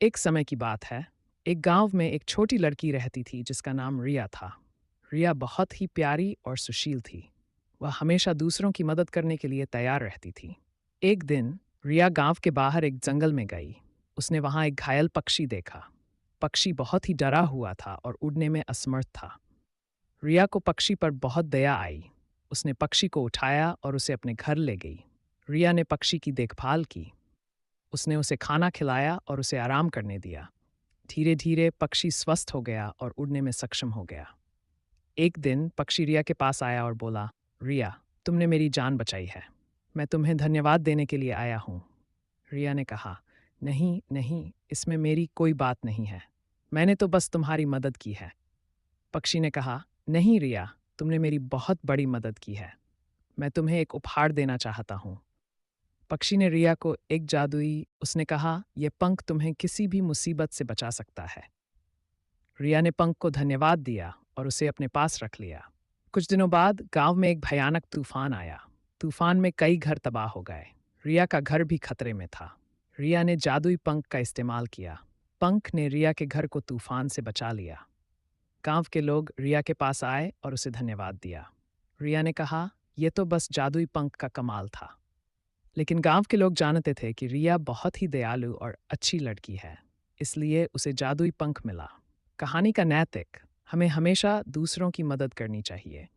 एक समय की बात है। एक गांव में एक छोटी लड़की रहती थी जिसका नाम रिया था। रिया बहुत ही प्यारी और सुशील थी। वह हमेशा दूसरों की मदद करने के लिए तैयार रहती थी। एक दिन रिया गांव के बाहर एक जंगल में गई। उसने वहां एक घायल पक्षी देखा। पक्षी बहुत ही डरा हुआ था और उड़ने में असमर्थ था। रिया को पक्षी पर बहुत दया आई। उसने पक्षी को उठाया और उसे अपने घर ले गई। रिया ने पक्षी की देखभाल की। उसने उसे खाना खिलाया और उसे आराम करने दिया। धीरे धीरे पक्षी स्वस्थ हो गया और उड़ने में सक्षम हो गया। एक दिन पक्षी रिया के पास आया और बोला, रिया, तुमने मेरी जान बचाई है। मैं तुम्हें धन्यवाद देने के लिए आया हूँ। रिया ने कहा, नहीं नहीं, इसमें मेरी कोई बात नहीं है। मैंने तो बस तुम्हारी मदद की है। पक्षी ने कहा, नहीं रिया, तुमने मेरी बहुत बड़ी मदद की है। मैं तुम्हें एक उपहार देना चाहता हूँ। पक्षी ने रिया को एक जादुई उसने कहा, यह पंख तुम्हें किसी भी मुसीबत से बचा सकता है। रिया ने पंख को धन्यवाद दिया और उसे अपने पास रख लिया। कुछ दिनों बाद गांव में एक भयानक तूफान आया। तूफान में कई घर तबाह हो गए। रिया का घर भी खतरे में था। रिया ने जादुई पंख का इस्तेमाल किया। पंख ने रिया के घर को तूफान से बचा लिया। गांव के लोग रिया के पास आए और उसे धन्यवाद दिया। रिया ने कहा, यह तो बस जादुई पंख का कमाल था। लेकिन गांव के लोग जानते थे कि रिया बहुत ही दयालु और अच्छी लड़की है, इसलिए उसे जादुई पंख मिला। कहानी का नैतिक, हमें हमेशा दूसरों की मदद करनी चाहिए।